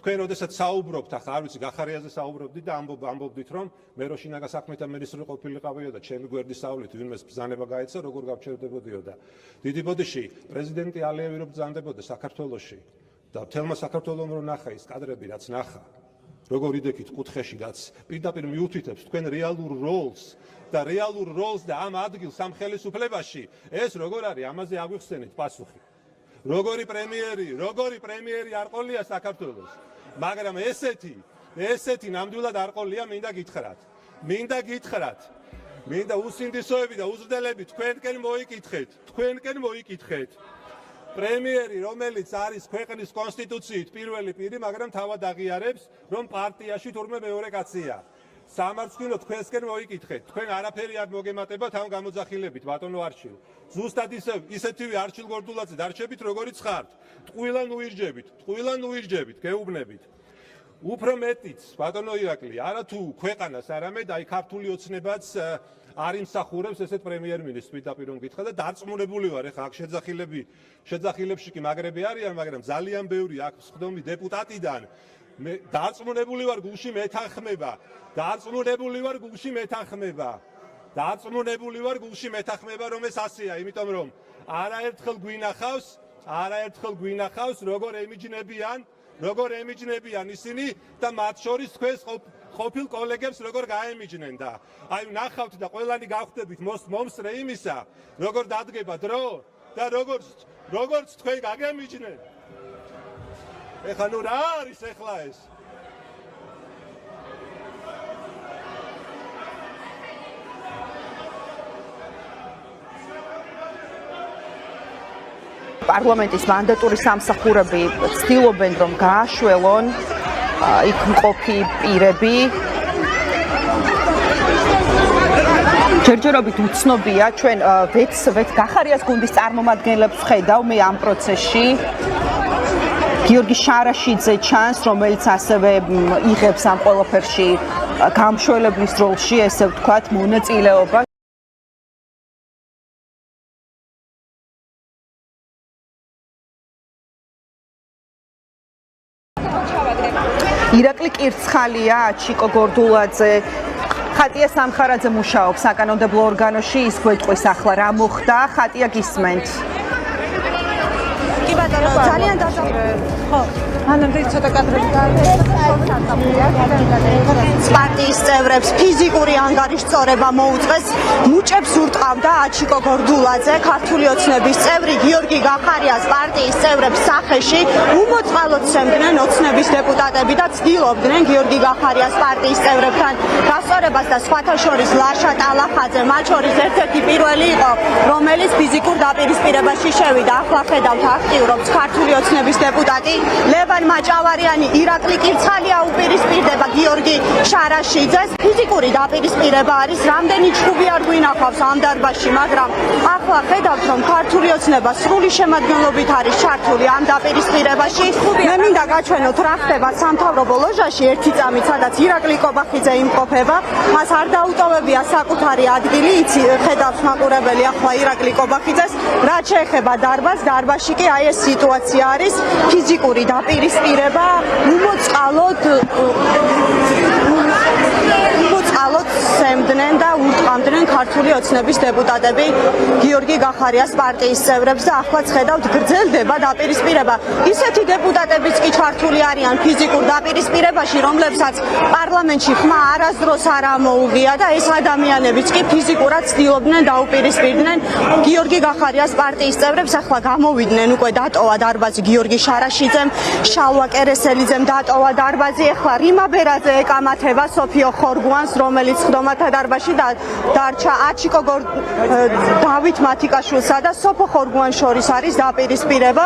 თქვენ როდესაც საუბრობთ, ახლა არ ვიცი, გახარიაზე საუბრობდით და ამბობდით, რომ მე რო შინაგან საქმეთა მინისტრი ყოფილიყავიო და ჩემი გვერდის სწავლით ვინმეს ბრძანება გაეცა, როგორ გავჩერდებოდიო და დიდი ბოდიში პრეზიდენტი ალიევი რო ბრძანდებოდა საქართველოში და მთელმა საქართველომ რო ნახა ის კადრები, რაც ნახა, როგორ იდექით კუთხეში, რაც პირდაპირ მიუთითებს თქვენ რეალურ როლს და ამ ადგილს ამ ხელისუფლებაში, ეს როგორ არის, ამაზე აგვიხსენით პასუხი. როგორი პრემიერი არ ყოლია საქართველოს, მაგრამ ესეთი ნამდვილად არ ყოლია, მინდა უსინდისოები და უზრდელები თქვენკენ მოიკითხეთ. პრემიერი, რომელიც არის ქვეყნის კონსტიტუციით პირველი პირი, მაგრამ თავად აღიარებს, რომ პარტიაში თურმე მეორე კაცია. სამარცხვინო თქვენსკენ მოიკითხეთ. თქვენ არაფერი არ მოგემატებათ ამ გამოძახილებით, ბატონო არჩილ. ზუსტად ისეთივე არჩილ გორდულაძე დარჩებით, როგორიც ხართ. ტყუილან უირჯებით, გეუბნებით. უფრო მეტიც, ბატონო ირაკლი, არა თუ ქვეყანას, არამედ აი ქართული ოცნებაც არ იმსახურებს ესეთ პრემიერ-მინისტრს პირდაპირ რომ გითხრა და დარწმუნებული ვარ, ეხლა აქ შეძახილებში კი მაგრები არიან, მაგრამ ძალიან ბევრი აქ ხდომი დეპუტატიდან დარწმუნებული ვარ გულში მეთანხმება, რომ ეს ასეა, იმიტომ რომ არაერთხელ გვინახავს, როგორ ემიჯნებიან ისინი და მათ შორის თქვენს ყოფილ კოლეგებს როგორ გაემიჯნენ და აი ნახავთ და ყველანი გავხდებით მომსწრე იმისა, როგორ დადგება დრო და როგორც თქვენ გაგემიჯნენ. ეხლა ნუ რა არის ეხლა ეს? პარლამენტის მანდატური სამსახურები ცდილობენ, რომ გააშველონ იქ მყოფი პირები. ჯერჯერობით უცნობია, ჩვენ ვეთ გახარიას გუნდის წარმომადგენლებს ხედავ მე ამ პროცესში. გიორგი შარაშიძე ჩანს, რომელიც ასევე იღებს ამ ყველაფერში გამშველებლის როლში, ესე ვთქვათ, მონაწილეობა. ირაკლი კირცხალია, ჩიკო გორდულაძე, ხატია სამხარაძე მუშაობს საკანონმდებლო ორგანოში, ის გვეტყვის ახლა რა მოხდა, ხატია გისმენთ. კი ბატონო, ძალიან დაძაბულია. ხო, მანამდე ცოტა კადრები პარტიის წევრებს ფიზიკური ანგარიშწორება მოუწეს, მუჭებს ურტყავდა აჩიკო გორდულაძე, ქართული ოცნების წევრი გიორგი გახარიას პარტიის წევრებს სახეში უმოწყალოდ სცემდნენ ოცნების დეპუტატები და ცდილობდნენ გიორგი გახარიას პარტიის წევრებთან გასწორებას და სხვათა შორის ლაშა ტალახაძე მათ შორის ერთ-ერთი პირველი იყო, რომელიც ფიზიკურ დაპირისპირებაში შევიდა. ახლა ხედავთ აქტიურობს ქართული ოცნების დეპუტატი ლევან მაჭავარიანი, ირაკლი კირცხალია უპირისპირდება გიორგი შარაშიძეს. ფიზიკური დაპირისპირება არის, რამდენი ჩხუბი არ გვინახავს ამ დარბაზში, მაგრამ ახლა ხედავთ, რომ ქართული ოცნება სრული შემადგენლობით არის ჩართული ამ დაპირისპირებაში. მე მინდა გაჩვენოთ, რა ხდება სამთავრობო ლოჟაში ერთი წამით, სადაც ირაკლი კობახიძე იმყოფება. მას არ დაუტოვებია საკუთარი ადგილი, იცი ხედავს მაყურებელი ახლა ირაკლი კობახიძეს. რაც შეეხება დარბაზში კი აი ეს სიტუაცია არის, ფიზიკური დაპირისპირება, უმოწყალოდ სცემდნენ და ურტყამდნენ ქართული ოცნების დეპუტატები გიორგი გახარიას პარტიის წევრებს და ახლაც ხედავთ გრძელდება დაპირისპირება. ისეთი დეპუტატებიც კი ჩართული არიან ფიზიკურ დაპირისპირებაში, რომლებსაც პარლამენტში ხმა არასდროს არ ამოუღია და ეს ადამიანებიც კი ფიზიკურად ცდილობდნენ დაუპირისპირდნენ გიორგი გახარიას პარტიის წევრებს. ახლა გამოვიდნენ, უკვე დატოვა დარბაზი გიორგი შარაშიძემ, შალვა კერესელიძემ დატოვა დარბაზი. ახლა რიმა ბერაძე ეკამათება სოფიო ხორგუანს, რომელიც ხდომათა დარბაზში დარჩა აჩიკო დავით მათიკაშვილსა და სოფო ხორგუანს შორის არის დაპირისპირება.